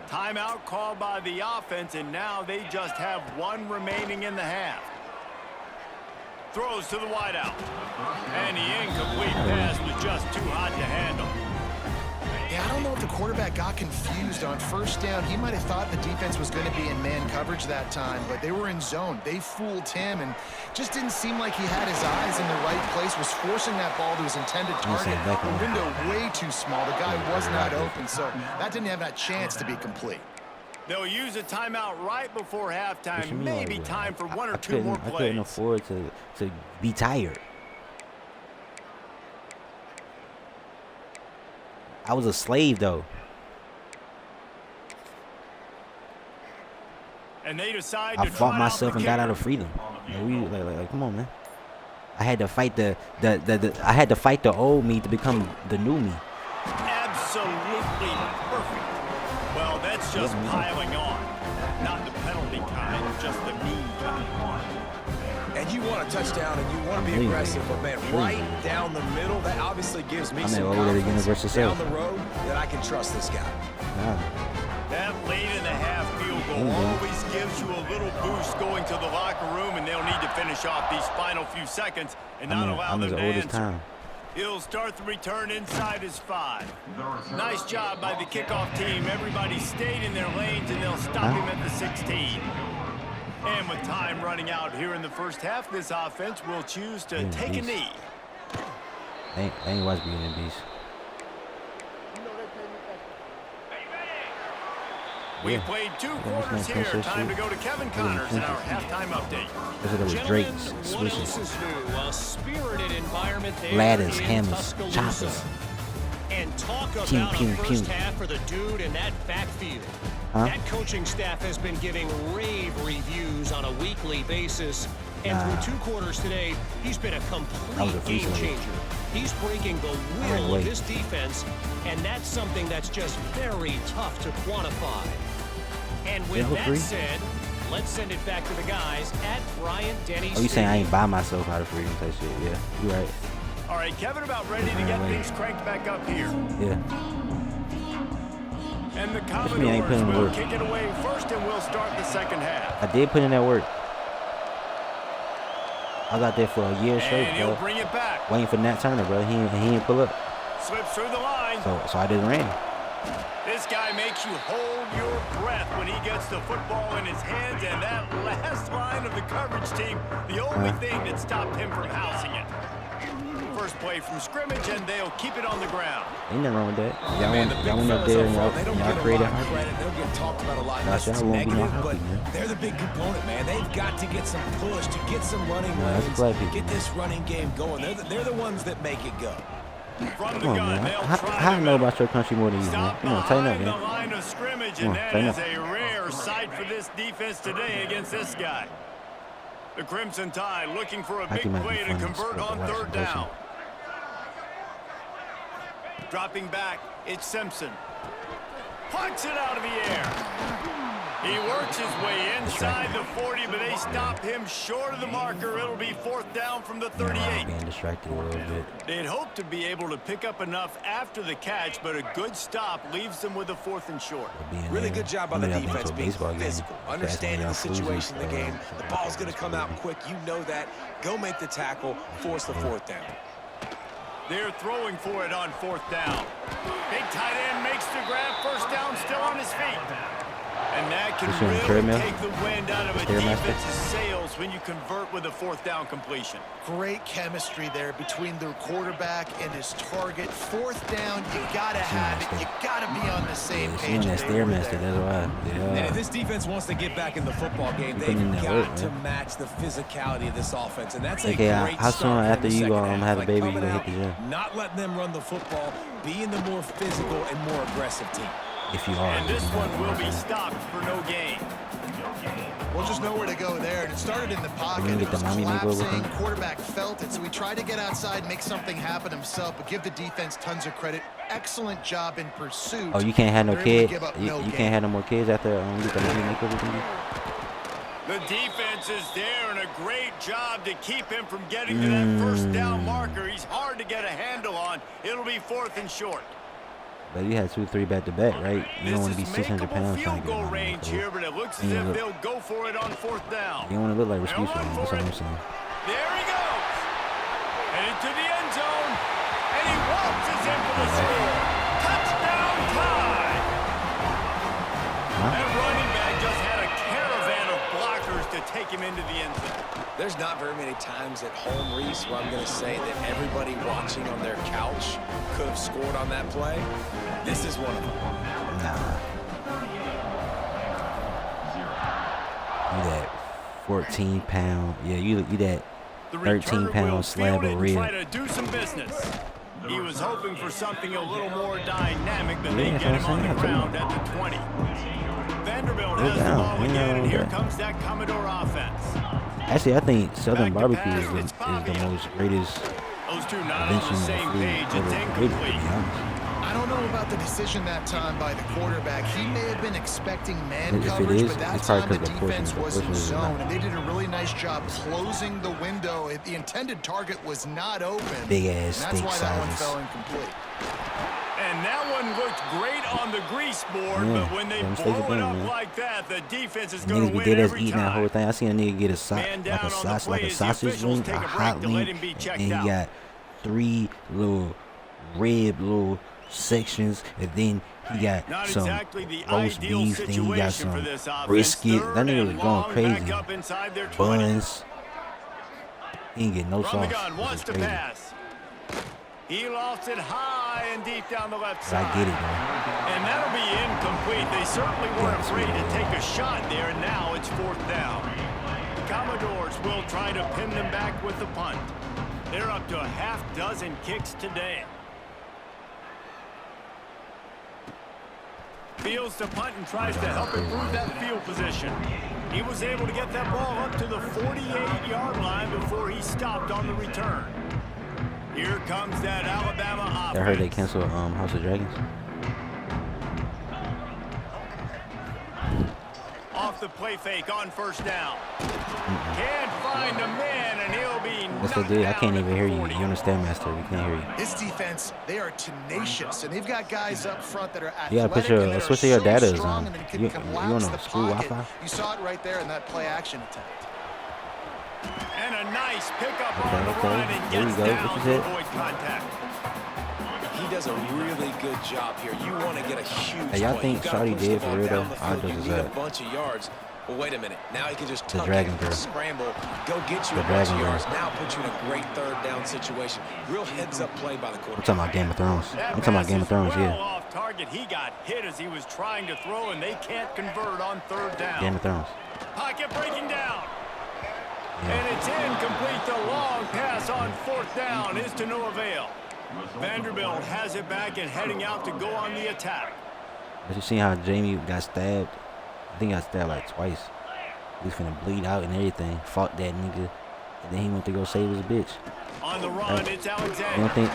Timeout called by the offense, and now they just have one remaining in the half. Throws to the wideout. And the incomplete pass was just too hot to handle. Yeah, I don't know if the quarterback got confused on first down. He might have thought the defense was going to be in man coverage that time, but they were in zone. They fooled him and just didn't seem like he had his eyes in the right place, was forcing that ball to his intended target. The window way too small. The guy was not open, so that didn't have that chance to be complete. They'll use a timeout right before What you halftime. mean Maybe like that? time for one or I two more couldn't plays. afford to be tired. I was a slave though. And they decide I to fought trot myself out and the got out kicker. of freedom. Like, come on, man. I had to fight I had to fight the old me to become the new me. Absolutely perfect. Well, that's just piling on. Not the penalty kind, just the mean kind. And you want a touchdown and you want to be aggressive, but man, right down the middle, that obviously gives me some over there to confidence Universal down South. the road that I can trust this guy. That late in the half field goal always gives you a little boost going to the locker room, and they'll need to finish off these final few seconds and not allow I'm them as to old as answer. time. He'll start the return inside his 5. Nice job by the kickoff team. Everybody stayed in their lanes, and they'll stop him at the 16. And with time running out here in the first half, this offense will choose to take a knee. They ain't watch Beauty and the Beast. We've played 2 quarters here. Time to go to Kevin Connors in our halftime update. Because it was Drake's What else swishes. is new? A spirited environment there Ladders, in hammers, Tuscaloosa. choppers. And talk about Pew, a pew, first pew. half for the dude in that backfield. Huh? That coaching staff has been giving rave reviews on a weekly basis. And through 2 quarters today, he's been a That was complete a free game solo. changer. He's breaking the will wait. of this defense, and that's something that's just very tough to quantify. And with Single that free? said, let's send it back to the guys at Bryant Denny Oh, you saying I Stadium. ain't buy myself out of freedom type shit? Yeah, you right. All right, Kevin about ready to get things cranked back up here. Yeah. And the mean I ain't Commodores putting in will work. kick it away first, and we'll start the second half. I did put in that work. I was out there for a year straight, And he'll bro. bring it back. Waiting for Nat Turner, bro. He ain't pull up. Slips through the line. So I just ran. This guy makes you hold your breath when he gets the football in his hands, and that last line of the coverage team, the only thing that stopped him from housing it. First play from scrimmage, and they'll keep it on the ground. Ain't nothing wrong with that. Y'all Man, the went big up fellas there up and front, they don't y'all get a created lot of hype. credit. They'll get talked about a lot. Nah, Yes, y'all it's won't be no negative, hockey, but man. they're the big component, man. They've got to get some push to get some running Nah, that's lanes, black people, get man. this running game going. They're the ones that make it go. From the Come on, gun, man. they'll How try I to know about your country more than you, man? stop Come on, tighten up, behind the man. line of scrimmage, Come and on, that tighten is up. a rare sight for this defense today against this guy. The Crimson Tide looking for a big Hockey might be play to fun, convert but on watch third the person. down. Dropping back, it's Simpson. Plucks it out of the air. He works his way inside the 40, but they stop him short of the marker. It'll be 4th down from the 38. Being distracted a little bit. They'd hope to be able to pick up enough after the catch, but a good stop leaves them with a 4th and short. Really good job on the defense being physical, understanding the situation in the game. The ball's going to come out quick. You know that. Go make the tackle, force the 4th down. They're throwing for it on 4th down. Big tight end makes the grab. 1st down, still on his feet. And that can really take the wind out of a defense's sails when you convert with a 4th down completion. Great chemistry there between the quarterback and his target. 4th down, you gotta have it. You gotta be on the same page. That Stairmaster, that's why. And if this defense wants to get back in the football game, they've got to match the physicality of this offense. And that's a great how soon after you have a baby, you gonna hit the gym? Not letting them run the football, being the more physical and more aggressive team. If you are. And this one will be stopped for no gain. Well, just nowhere to go there. And it started in the pocket. It was collapsing. Quarterback felt it, so he tried to get outside, make something happen himself, but give the defense tons of credit. Excellent job in pursuit. Oh, you can't have no kids? You can't have no more kids after you get the money makeover? The defense is there, and a great job to keep him from getting to that 1st down marker. He's hard to get a handle on. It'll be 4th and short. But you had 2-3 back-to-back, right? You don't want to be 600 pounds trying to get goal range here, but it looks as if they'll go for it on 4th down. You don't want to look like Rasputin. That's what I'm saying. There he goes. Headed to the end zone, and he waltzes in for the score. Touchdown tie. That running back just had a caravan of blockers to take him into the end zone. There's not very many times at home, Reese, where I'm going to say that everybody watching on their couch could have scored on that play. This is one of them. Nah. You that 14-pound, you that 13-pound slab of rib. Try to do some business. He was hoping for something a little more dynamic than they get him on the ground at the 20. Vanderbilt has the ball again, and here comes that Commodore offense. Actually, I think Southern Barbecue is the most greatest Those two not on the same page. It's incomplete. I don't know about the decision that time by the quarterback. He may have been expecting man coverage, but that time the defense was in zone, and they did a really nice job closing the window. The intended target was not open. Big ass steak sizes. That's why that one fell incomplete. And that one looked great on the grease board, but when they blow it up like that, the defense is going to win every time. That whole thing. I seen a nigga get a sausage link, a hot link, and he got 3 little sections, and then he got some roast beef, then he got some brisket. That nigga was going crazy. Buns. He didn't get no sauce. Wants to pass. He lofts it high and deep down the left side. I get it, man. And that'll be incomplete. They certainly weren't afraid to take a shot there, and now it's 4th down. Commodores will try to pin them back with the punt. They're up to a half-dozen kicks today. Fields to punt and tries to help improve that field position. He was able to get that ball up to the 48-yard line before he stopped on the return. Here comes that Alabama offense. I heard they canceled House of Dragons. Off the play fake on 1st down. Can't find a man, and he'll be What's the deal? I can't even hear you. You understand, Master? We can't hear you. This defense, they are tenacious, and they've got guys up front that are athletic. You gotta put your switch your data on. You on the school Wi-Fi? You saw it right there in that play action attempt. And a nice pickup on the run and gets down to avoid contact. He does a really good job here. You want to get a huge Hey, y'all think Shawty did for real though? I You need a bunch of yards. Well, wait a minute. Now he can just tuck Dragon in, Girl. scramble, go get you a bunch of yards. Now put you in a great 3rd down situation. Real heads-up play by the quarterback. I'm talking about Game of Thrones. I'm talking about Game of Thrones, yeah. Off target. He got hit as he was trying to throw, and they can't convert on 3rd down. Game of Thrones. Pocket breaking down. And it's incomplete. The long pass on 4th down is to no avail. Vanderbilt has it back and heading out to go on the attack. But you see how Jamie got stabbed? I think he got stabbed like twice. He's finna bleed out and everything. Fought that nigga. And then he went to go save his bitch. On the run, it's Alexander. You don't think?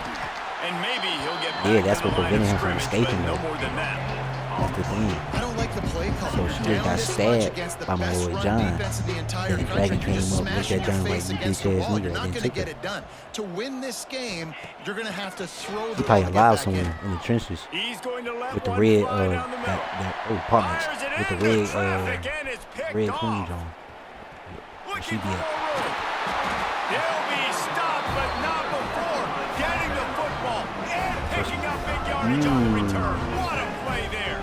And maybe he'll get back. Yeah, that's what prevented him from escaping. No more than that. That's the thing. I don't like make the play call. So she just got stabbed by my boy John. Then Dragon came up, looked at John like, you bitch ass nigga, and then took it. Done. To win this game, you're going to have to throw the He probably ball alive back somewhere in. in the trenches He's going to let with the one red, fly down the middle. apartments Fires it with the into red, traffic, and it's picked red off. queens on. She Looking be for at. a room. He'll be stopped, but not before getting the football and picking up big yardage on the return. What a play there.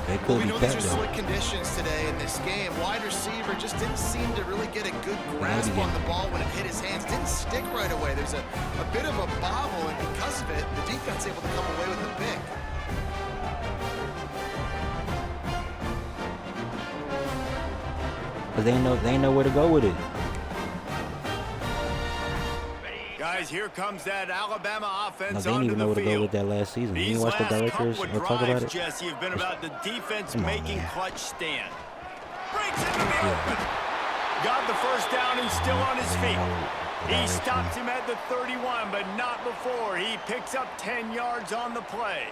They Well, could we be know these kept are though. slick conditions today in this game. Wide receiver just didn't seem to really get a good grasp on the ball when it hit his hands. Didn't stick right away. There's a bit of a bobble, and because of it, the defense able to come away with the pick. Cause they ain't know where to go with it. Guys, here comes that Alabama offense. No, they didn't even know where to go with that last season. You didn't watch the directors or talk about it? Jesse, have been about the defense Come on, making man. clutch stand. Breaks into the open. Got the first down and still on his feet. He stops him at the 31, but not before. He picks up 10 yards on the play.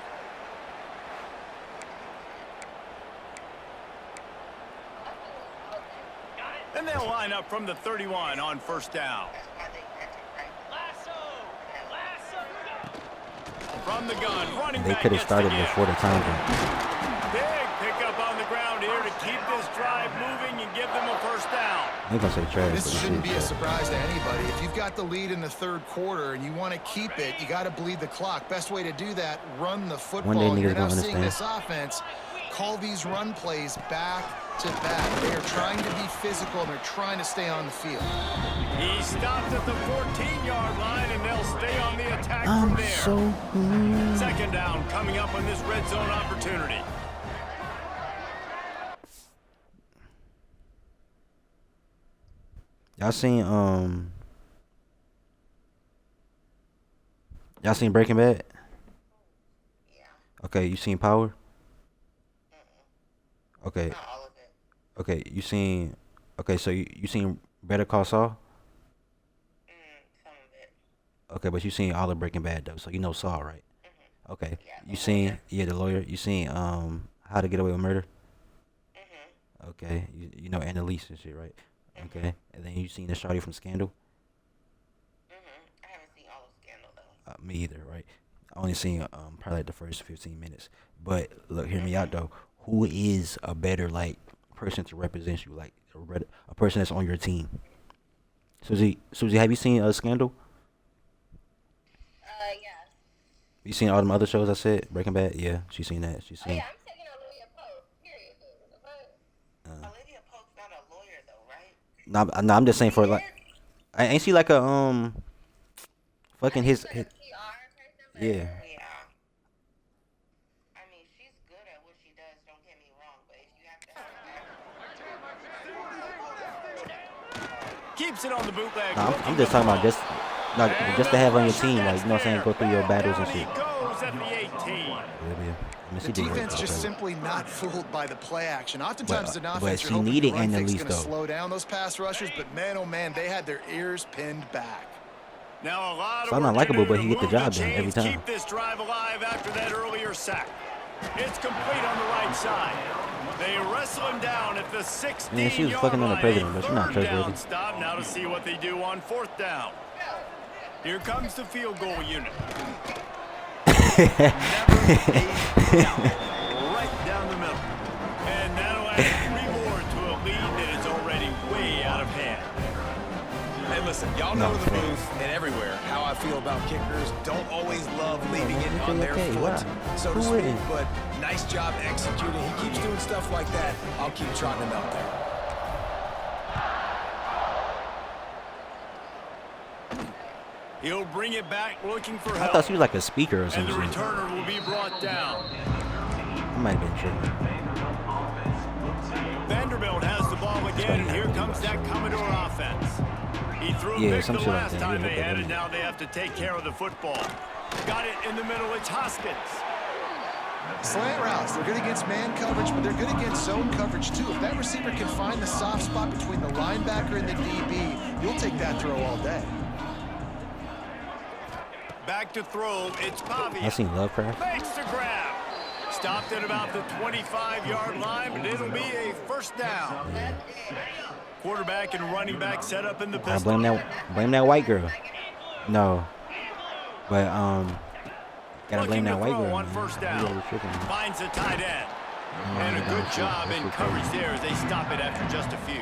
And they'll line up from the 31 on first down. From the gun, running They back could have gets started the before the time. Big pickup on the ground here to keep this drive moving and give them a first down. I'm gonna say trash. This but shouldn't shit, be a so. surprise to anybody. If you've got the lead in the third quarter and you want to keep it, you got to bleed the clock. Best way to do that, run the football. One day niggas You're now gonna seeing understand. this offense call these run plays back to back. They are trying to be physical, and they're trying to stay on the field. He stopped at the 14-yard line, and they'll stay on the attack from there. Second down coming up on this red zone opportunity. Y'all seen Breaking Bad? Yeah. Okay, you seen Power? Okay, Not all of it. okay, so you seen Better Call Saul? Some of it. Okay, but you seen all of Breaking Bad though, so you know Saul, right? Okay, Yeah, you the seen the lawyer. You seen How to Get Away with Murder? Okay, you know Annalise and shit, right? Okay, and then you seen the shawty from Scandal? I haven't seen all of Scandal though. Me either, right? I only seen probably like the first 15 minutes. But look, hear me out though. Who is a better like person to represent you, like a person that's on your team? Susie, have you seen Scandal? Yes. You seen all them other shows I said? Breaking Bad? Yeah, she seen that. She seen. I'm taking Olivia Pope. Period. Olivia Pope's not a lawyer though, right? No, I'm just saying for like, ain't she like a fucking his PR person, but yeah. yeah. I mean, she's good at what she does. Don't get me wrong, but if you have to have Keeps it on the bootleg. No, I'm just talking about just to have on your team, like, you know what I'm saying, go through your battles and Down he shit. goes at the 18. Yeah. I mean, The she did defense great, just okay. simply not fooled by the play action. Oftentimes, an but offense she you're hoping needed the run fake's Annalise, going to though. slow down those pass rushers, but man, oh man, they had their ears pinned back. Now a lot So of I'm not work to likable, do but to he get the move job done every chains, time. Keep this drive alive after that earlier sack. It's complete on the right side. They wrestle him down at the 16-yard Man, she was fucking on the line. president, A but she's not third down trustworthy. stop now to see what they do on fourth down. Here comes the field goal unit. Never right down the middle. And that'll add 3 more to a lead that is already way out of hand. Hey, listen, y'all know in the booth and everywhere how I feel about kickers. Don't always love leaving it on their foot, so to speak, but nice job executing. He keeps doing stuff like that. I'll keep trotting him out there. He'll bring it back looking for I help. thought she was like a speaker or And something. the returner will be brought down. I might have been tripping. Vanderbilt has the ball again, and here comes that Commodore offense. He threw Yeah, big some the shit like last that. time Yeah, they okay, had that it. is- Now they have to take care of the football. Got it in the middle. It's Hoskins. Slant routes, they're good against man coverage, but they're good against zone coverage too. If that receiver can find the soft spot between the linebacker and the DB, you'll take that throw all day. Back to throw. It's Pavia. I seen Lovecraft. Makes the grab. Stopped at about the 25-yard line, but it'll be a first down. Quarterback and running back set up in the I pistol. blame that white girl. No, but gotta blame that white girl. On Man. first He down. really tripping, man. Finds the tight end. And a good job in coverage there as they stop it after just a few.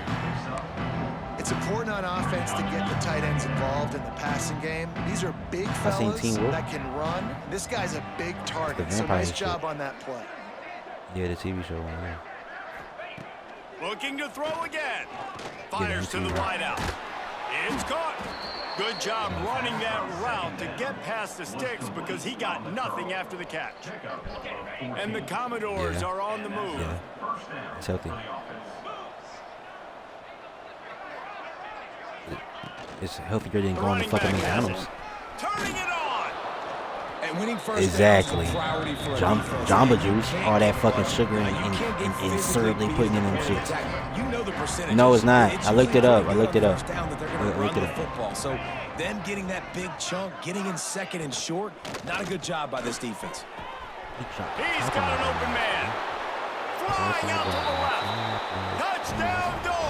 It's important on offense to get the tight ends involved in the passing game. These are big fellas that can run. This guy's a big target, so nice job on that play. Yeah, the TV show. Yeah. Looking to throw again. Fires to the wideout. It's caught. Good job running that route to get past the sticks because he got nothing after the catch. And the Commodores are on the move. Yeah, it's healthy. It's healthier than going to fucking McDonald's. Turning it on. And winning first Exactly. Jamba Juice, Juice, all that fucking sugar and syrup they putting in them shits. You know the percentage. No, it's not. I looked it up. Football. So them getting that big chunk, getting in second and short, not a good job by this defense. He's got an open man. Flying out to the left. Touchdown Doors.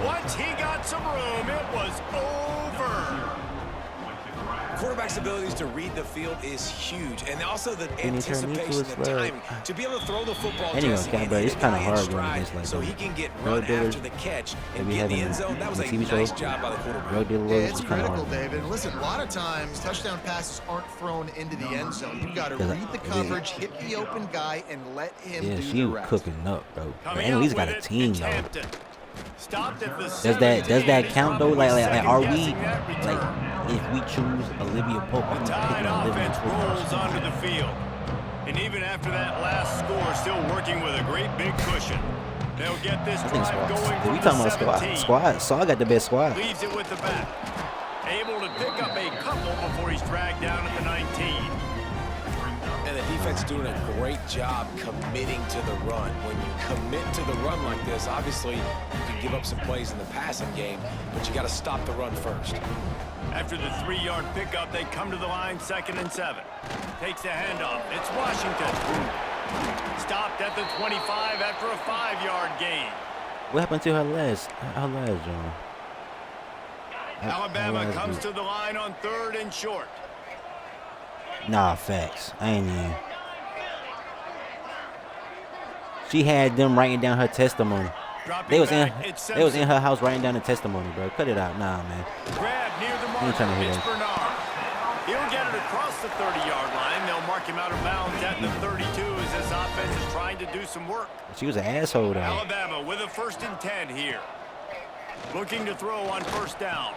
Once he got some room, it was over. Quarterback's abilities to read the field is huge, and also the anticipation, the timing to be able to throw the football. It's kind of hard going against like so he can get run after the catch and get in the end zone. That was a nice job by the quarterback. It's critical, David. Listen, a lot of times touchdown passes aren't thrown into the end zone. You've got to read the coverage, hit the open guy, and let him do the rest. Cooking up, bro. Man, at least got a team though. Stopped at the Does that count though? Like are we like if we choose Olivia Pope, I'm tied picking Olivia offense Pope. rolls onto the field. And even after that last score, still working with a great big cushion. They'll get this drive going. We talking about squad. Saul got the best squad. Leaves it with the back. Able to pick up a couple before he's dragged down at the 19. And the defense doing a great job committing to the run. When you commit to the run like this, obviously you can give up some plays in the passing game, but you got to stop the run first. After the 3-yard pickup, they come to the line 2nd and 7. Takes the handoff. It's Washington. Stopped at the 25 after a 5-yard gain. What happened to her last John? Alabama comes to the line on 3rd and short. Nah, facts. I ain't even. She had them writing down her testimony. They was in her house writing down the testimony, bro. Cut it out, nah, man. Grab near the mark. It's Bernard. He'll get it across the 30-yard line. They'll mark him out of bounds at the 32 as this offense is trying to do some work. She was an asshole, though. Alabama with a 1st and 10 here. Looking to throw on 1st down.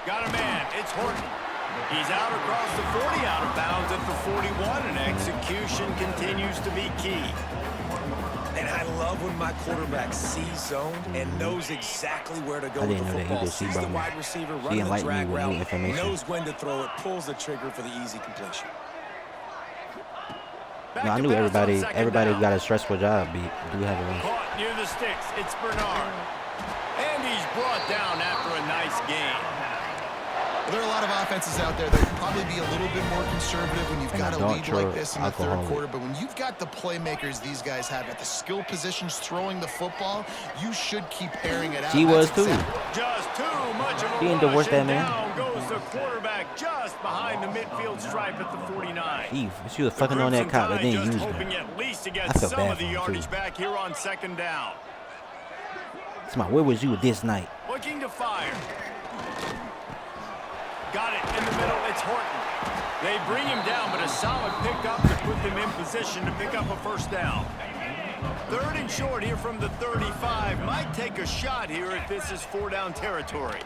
Got a man. It's Horton. He's out across the 40, out of bounds at the 41, and execution continues to be key. And I love when my quarterback sees zone and knows exactly where to go with the football. Sees the wide receiver running the drag route, knows when to throw it, pulls the trigger for the easy completion. No, I knew everybody who got a stressful job do have a win. Caught near the sticks. It's Bernard. And he's brought down after a nice gain. There are a lot of offenses out there that will probably be a little bit more conservative when you've got a lead like this in the 3rd quarter. But when you've got the playmakers these guys have at the skill positions throwing the football, you should keep airing it out. She was too. Just too much of a She didn't divorce that man. Down goes the quarterback just behind the midfield stripe at the 49. She was fucking on that cop, but they didn't use her. Hoping at least to get I feel some bad of the for him, yardage too. back here on 2nd down. Where was you this night? Looking to fire. Got it in the middle. It's Horton. They bring him down, but a solid pickup to put them in position to pick up a 1st down. 3rd and short here from the 35. Might take a shot here if this is 4-down territory.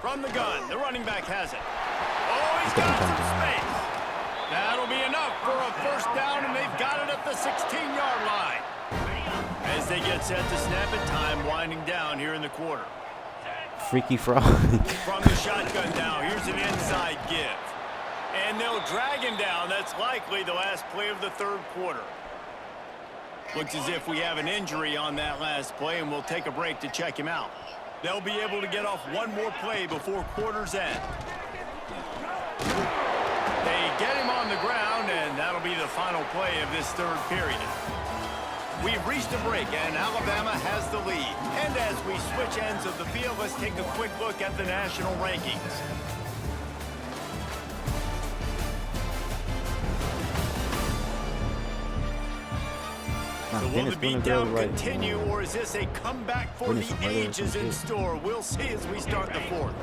From the gun, the running back has it. Oh, he's got some space. That'll be enough for a 1st down, and they've got it at the 16-yard line. As they get set to snap it, time winding down here in the quarter. Freaky frog. From the shotgun now, here's an inside give. And they'll drag him down. That's likely the last play of the 3rd quarter. Looks as if we have an injury on that last play, and we'll take a break to check him out. They'll be able to get off one more play before quarter's end. They get him on the ground, and that'll be the the final play of this third period. We've reached a break, and Alabama has the lead. And as we switch ends of the field, let's take a quick look at the national rankings. So will the beatdown continue, or is this a comeback for the ages in store? We'll see as we start the fourth.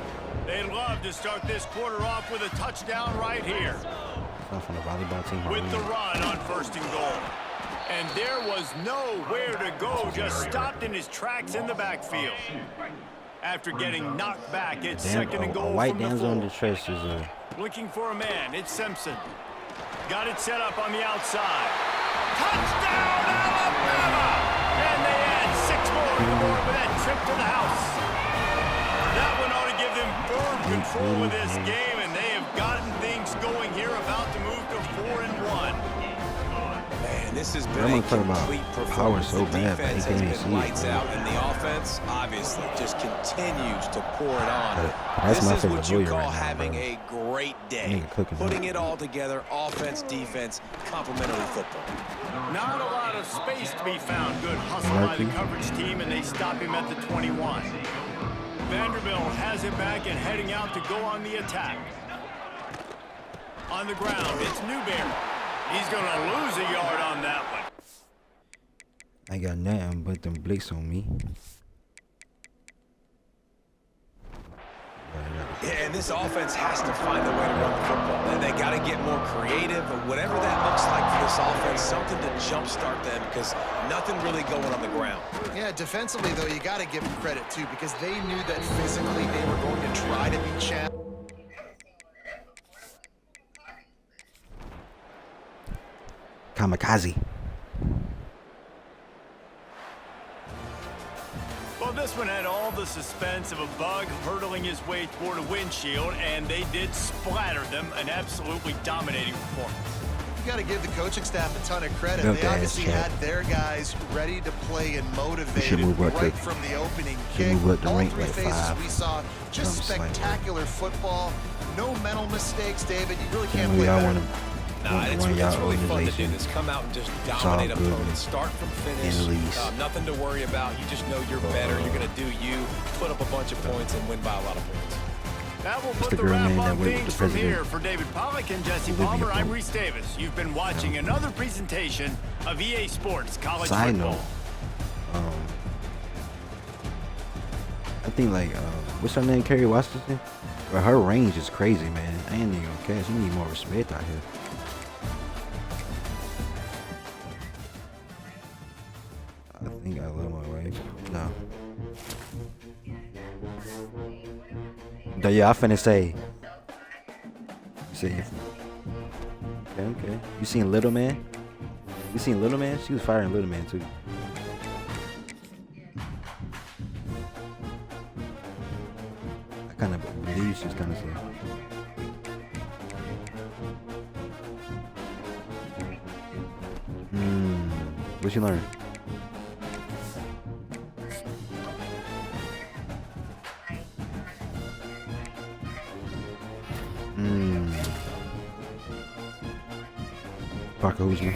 They'd love to start this quarter off with a touchdown right here. From the volleyball team. With the run on 1st and goal. And there was nowhere to go, just stopped in his tracks in the backfield. After getting knocked back, it's 2nd and goal white from the damsel on the 4. stretch is Looking for a man, it's Simpson. Got it set up on the outside. Touchdown, Alabama! And they add 6 more to the board with that trip to the house. That one ought to give them firm control of this game, and they have gotten things going here, about to move to 4-1. Man, this has been a complete performance. So the bad, defense has been lights out, and the offense obviously just continues to pour it on. That's this my is favorite what you lawyer call right now, having bro. a great day. Putting it all together, offense, defense, complementary football. Not a lot of space to be found. Good hustle by the coverage team, and they stop him at the 21. Vanderbilt has it back and heading out to go on the attack. On the ground, it's Newberry. He's going to lose a yard on that one. I got nothing but them blicks on me. Yeah, and this offense has to find a way to run the football. And they got to get more creative, but whatever that looks like for this offense, something to jumpstart them, because nothing really going on the ground. Yeah, defensively, though, you got to give them credit, too, because they knew that physically they were going to try to be challenged. Kamikaze. Well, this one had all the suspense of a bug hurtling his way toward a windshield, and they did splatter them. An absolutely dominating performance. You got to give the coaching staff a ton of credit. They obviously had their guys ready to play and motivated right from the opening kick. All 3 phases we saw just spectacular football. No mental mistakes, David. You really can't play better. Nah, it's really fun to do this. Come out and just dominate opponents. Start from finish. Nothing to worry about. You just know you're better. You're going to do you, put up a bunch of points, and win by a lot of points. That will put the wrap on things from here. For David Pollack and Jesse Palmer, I'm Reese Davis. You've been watching another presentation of EA Sports College Football. I think, like, what's her name, Kerry Washington? But her range is crazy, man. I ain't even gonna catch. You need more respect out here. I think I love my wife. No. But yeah, I finna say. Okay. You seen Little Man? You seen Little Man? She was firing Little Man too. I kind of believe she's kind of slow. What you learn? Parker Hoosman.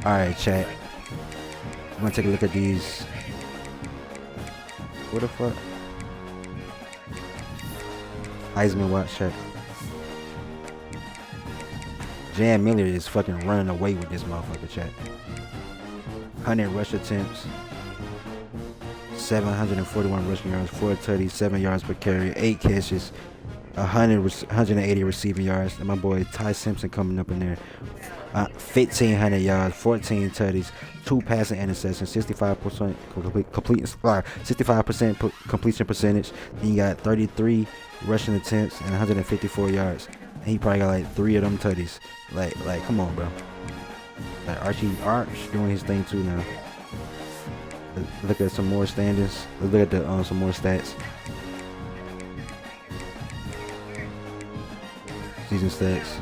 Alright, chat. I'm gonna take a look at these. What the fuck? Heisman watch, chat. Jan Miller is fucking running away with this motherfucker, chat. 100 rush attempts, 741 rushing yards, 4 tutties, 7 yards per carry, 8 catches, 180 receiving yards. And my boy Ty Simpson coming up in there, 1,500 yards, 14 tutties, 2 passing interceptions, 65% 65% completion percentage. Then you got 33 rushing attempts and 154 yards. And he probably got like 3 of them tutties. Like, come on, bro. Like Arch doing his thing too now. Let's look at some more standings. Let's look at some more stats. Season stats.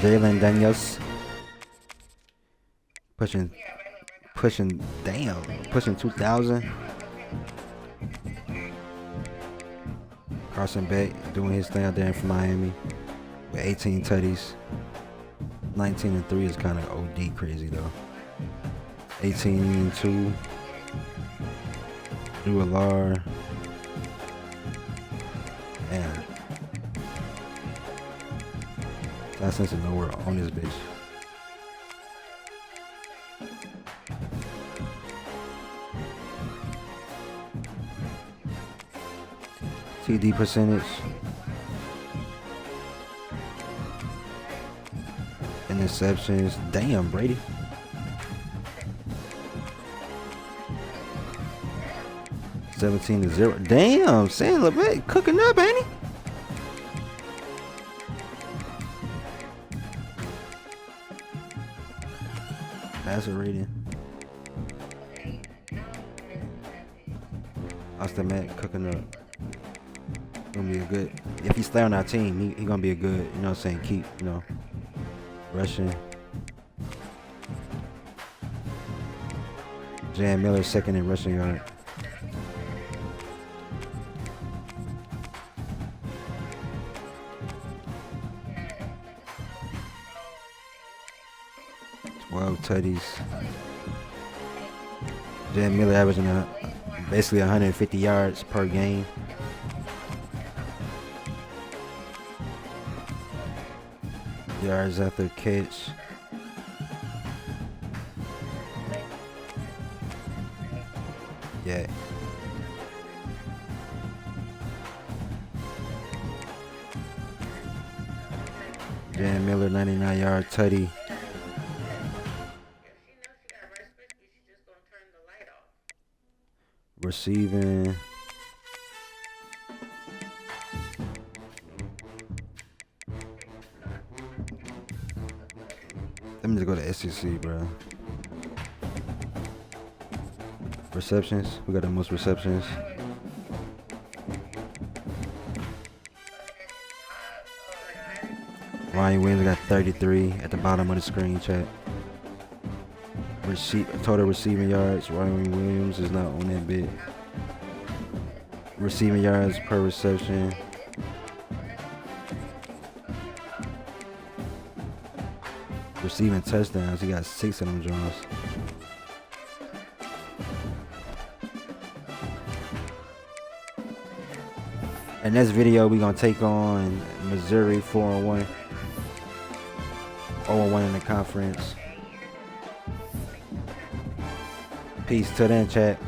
Jalen Daniels. Pushing 2,000. Carson Beck doing his thing out there for Miami with 18 tutties. 19 and 3 is kind of OD crazy though. 18 and 2. Drew Alar. Man. That sense of nowhere on this bitch. TD percentage. Interceptions. Damn, Brady. $17-0. Damn, Sam LeBet cooking up, ain't he? Passer rating. Austin Mack cooking up. Gonna be a good. If he stay on our team, he gonna be a good. You know what I'm saying? Keep, you know, rushing. Jan Miller second in rushing yard. Tutties. Jan Miller averaging basically 150 yards per game. Yards after catch. Yeah. Jan Miller 99-yard tutty. Receiving. Let me just go to SEC, bro. Receptions. We got the most receptions. Ryan Williams got 33 at the bottom of the screen, chat. Total receiving yards. Ryan Williams is not on that bit. Receiving yards per reception. Receiving touchdowns. He got 6 of them draws. In this video, we're gonna take on Missouri 4-1. 0-1 in the conference. Peace to them, chat.